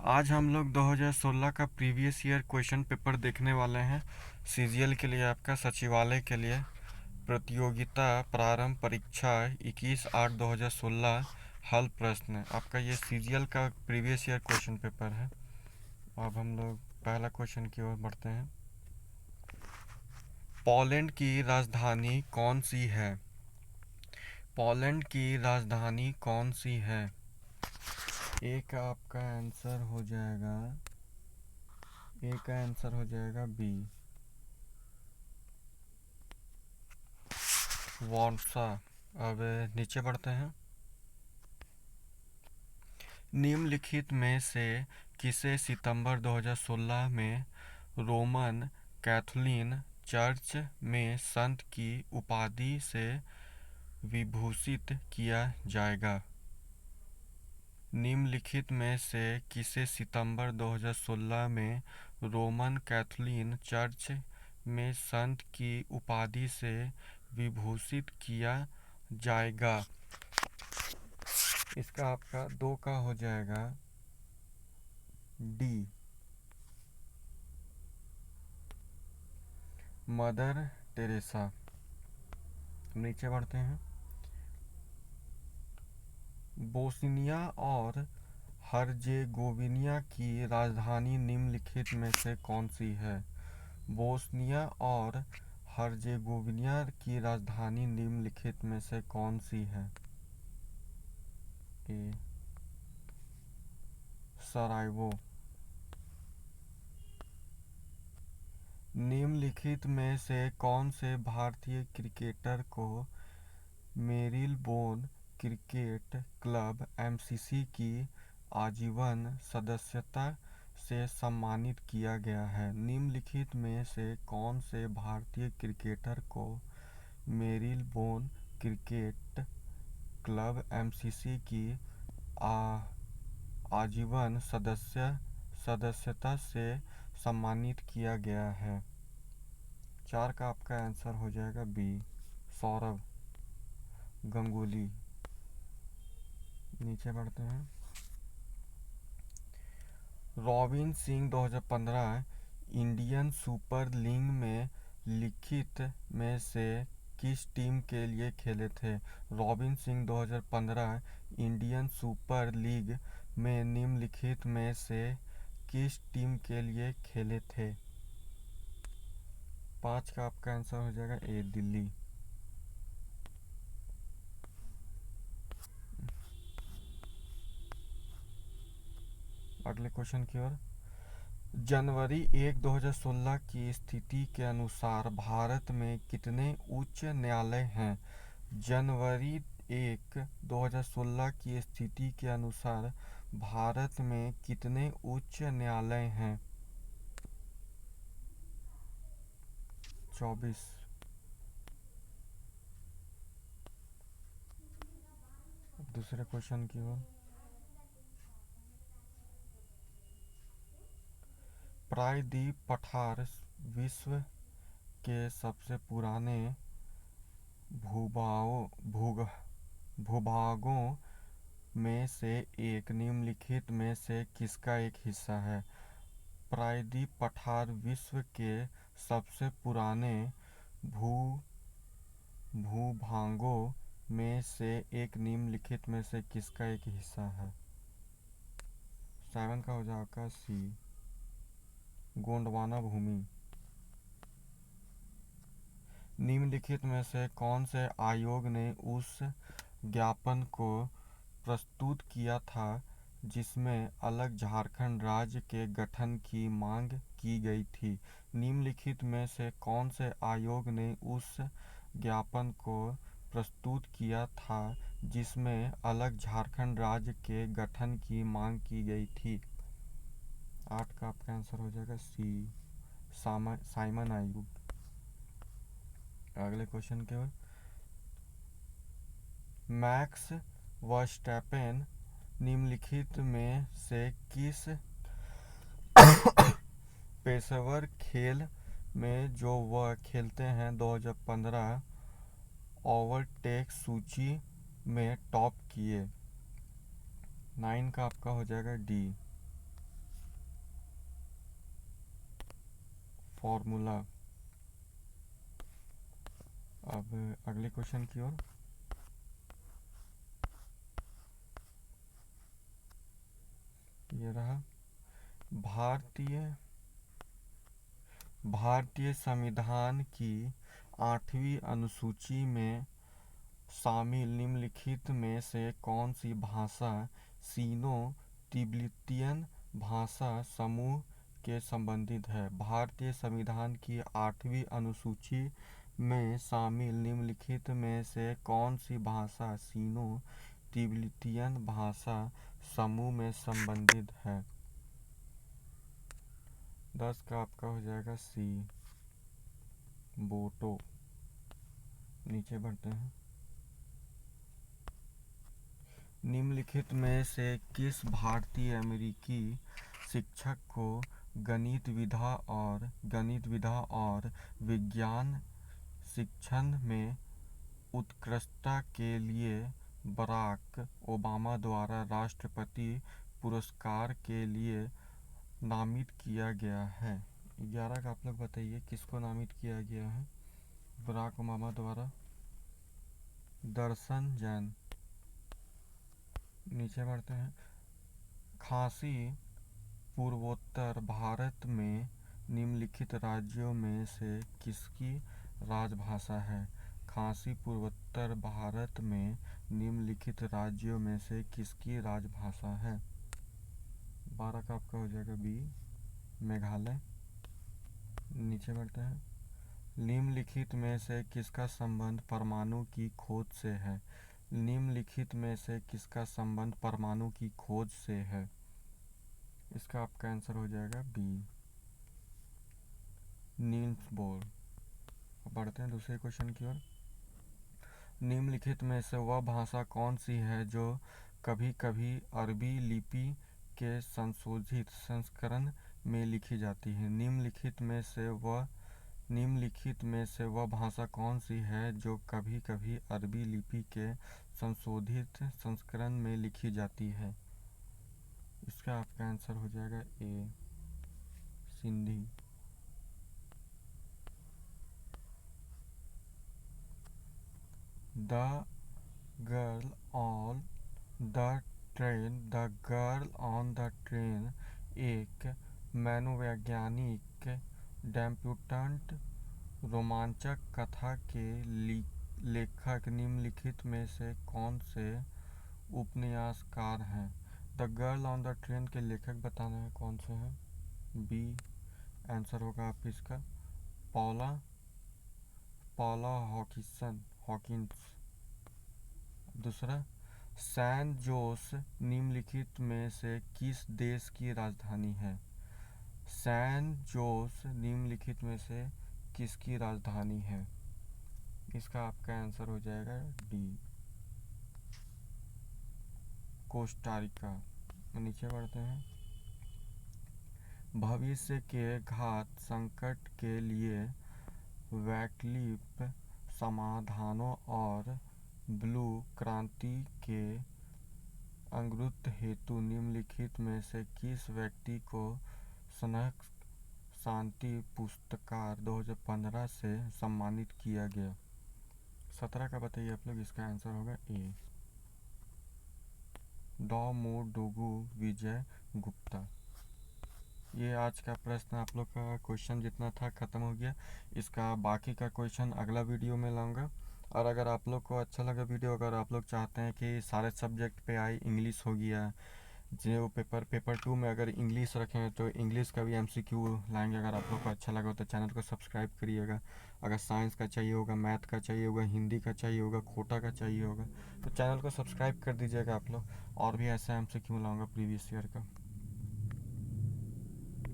आज हम लोग 2016 का प्रीवियस ईयर क्वेश्चन पेपर देखने वाले हैं। सीजीएल के लिए, आपका सचिवालय के लिए प्रतियोगिता प्रारंभ परीक्षा 21/8/2016 हल प्रश्न। आपका ये सीजीएल का प्रीवियस ईयर क्वेश्चन पेपर है। अब हम लोग पहला क्वेश्चन की ओर बढ़ते हैं। पोलैंड की राजधानी कौन सी है? पोलैंड की राजधानी कौन सी है? ए का आपका आंसर हो जाएगा, ए का आंसर हो जाएगा बी, वार्सा। अब नीचे बढ़ते हैं। निम्नलिखित में से किसे सितंबर 2016 में रोमन कैथोलिक चर्च में संत की उपाधि से विभूषित किया जाएगा? निम्नलिखित में से किसे सितंबर 2016 में रोमन कैथोलिक चर्च में संत की उपाधि से विभूषित किया जाएगा? इसका आपका 2 का हो जाएगा डी, मदर टेरेसा। नीचे बढ़ते हैं। बोस्निया और हर्जेगोविना की राजधानी निम्नलिखित में से कौन सी है? बोस्निया और हर्जेगोविना की राजधानी निम्नलिखित में से कौन सी है? ए, सरायवो। निम्नलिखित में से कौन से भारतीय क्रिकेटर को मेरिलबोन क्रिकेट क्लब एमसीसी की आजीवन सदस्यता से सम्मानित किया गया है? निम्नलिखित में से कौन से भारतीय क्रिकेटर को मेरिलबोन क्रिकेट क्लब एमसीसी की आजीवन सदस्यता से सम्मानित किया गया है? 4 का आपका आंसर हो जाएगा बी, सौरव गंगुली। नीचे बढ़ते हैं। Robin Singh 2015 Indian super league में लिखित में से किस टीम के लिए खेले थे? Robin Singh 2015 Indian super league में निम्नलिखित में से किस टीम के लिए खेले थे? 5 का आपका आंसर हो जाएगा ए, दिल्ली। अगले क्वेश्चन की ओर। जनवरी 1, 2016 की स्थिति के अनुसार भारत में कितने उच्च न्यायालय हैं? जनवरी 1, 2016 की स्थिति के अनुसार भारत में कितने उच्च न्यायालय हैं? 24। दूसरे क्वेश्चन की ओर। प्रायद्वीप पठार विश्व के सबसे पुराने भूभागों में से एक निम्नलिखित में से किसका एक हिस्सा है? प्रायद्वीप पठार विश्व के सबसे पुराने भूभागों में से एक निम्नलिखित में से किसका एक हिस्सा है? 7 का हो जाएगा सी, गोंडवाना भूमि। निम्नलिखित में से कौन से आयोग ने उस ज्ञापन को प्रस्तुत किया था जिसमें अलग झारखंड राज्य के गठन की मांग की गई थी? निम्नलिखित में से कौन से आयोग ने उस ज्ञापन को प्रस्तुत किया था जिसमें अलग झारखंड राज्य के गठन की मांग की गई थी? 8 का आपका आंसर हो जाएगा सी, साइमन आयोग। अगले क्वेश्चन के ओर। मैक्स वर्स्टैपेन निम्नलिखित में से किस पेशेवर खेल में जो वह खेलते हैं 2015 ओवरटेक सूची में टॉप किए? 9 का आपका हो जाएगा डी, फॉर्मूला। अब अगले क्वेश्चन की ओर। ये रहा। भारतीय संविधान की 8वीं अनुसूची में शामिल निम्नलिखित में से कौन सी भाषा सीनो तिब्बतियन भाषा समूह के संबंधित है? भारतीय संविधान की 8वीं अनुसूची में शामिल निम्नलिखित में से कौन सी भाषा सीनो तिब्बतियन भाषा समूह में संबंधित है? 10 का आपका हो जाएगा सी, बोटो। नीचे बढ़ते हैं। निम्नलिखित में से किस भारतीय अमेरिकी शिक्षक को गणित विधा और विज्ञान शिक्षण में उत्कृष्टता के लिए बराक ओबामा द्वारा राष्ट्रपति पुरस्कार के लिए नामित किया गया है? 11 का आप लोग बताइए किसको नामित किया गया है बराक ओबामा द्वारा? दर्शन जैन। नीचे बढ़ते हैं। खासी पूर्वोत्तर भारत में निम्नलिखित राज्यों में से किसकी राजभाषा है? खासी पूर्वोत्तर भारत में निम्नलिखित राज्यों में से किसकी राजभाषा है? 12 का आपका हो जाएगा बी, मेघालय। नीचे बढ़ते हैं। निम्नलिखित में से किसका संबंध परमाणु की खोज से है? निम्नलिखित में से किसका संबंध परमाणु की खोज से है? इसका आपका आंसर हो जाएगा बी, नील्स बोर। अब बढ़ते हैं दूसरे क्वेश्चन की ओर। निम्नलिखित में से वह भाषा कौन सी है जो कभी कभी अरबी लिपि के संशोधित संस्करण में लिखी जाती है? निम्नलिखित में से वह भाषा कौन सी है जो कभी कभी अरबी लिपि के संशोधित संस्करण में लिखी जाती है? इसका आपका आंसर हो जाएगा A, Sindhi. The girl on the train एक मनोवैज्ञानिक डेब्यूटेंट रोमांचक कथा के लेखक निम्नलिखित में से कौन से उपन्यासकार हैं? The girl on the train के लेखक बताना है कौन से हैं? बी आंसर होगा आप इसका पॉला हॉकिंस। दूसरा, सैन जोस निम्नलिखित में से किस देश की राजधानी है? सैन जोस निम्नलिखित में से किसकी राजधानी है? इसका आपका आंसर हो जाएगा डी, कोस्टारिका। नीचे बढ़ते हैं। भविष्य के घात संकट के लिए वैकल्पिक समाधानों और ब्लू क्रांति के अग्रदूत हेतु निम्नलिखित में से किस व्यक्ति को स्नेह शांति पुरस्कार 2015 से सम्मानित किया गया? 17 का बताइए आप लोग। इसका आंसर होगा ए, दामोदोरु विजय गुप्ता। ये आज का प्रश्न आप लोग का क्वेश्चन जितना था ख़त्म हो गया। इसका बाकी का क्वेश्चन अगला वीडियो में लाऊंगा। और अगर आप लोग को अच्छा लगा वीडियो, अगर आप लोग चाहते हैं कि सारे सब्जेक्ट पे आए, इंग्लिश हो गया, जो पेपर 2 में अगर इंग्लिश रखें तो इंग्लिश का भी MCQ लाएंगे। अगर आप लोग को अच्छा लगा तो चैनल को सब्सक्राइब करिएगा। अगर साइंस का चाहिए होगा, मैथ का चाहिए होगा, हिंदी का चाहिए होगा, कोटा का चाहिए होगा तो चैनल को सब्सक्राइब कर दीजिएगा आप लोग। और भी ऐसा MCQ लाऊंगा प्रीवियस ईयर का।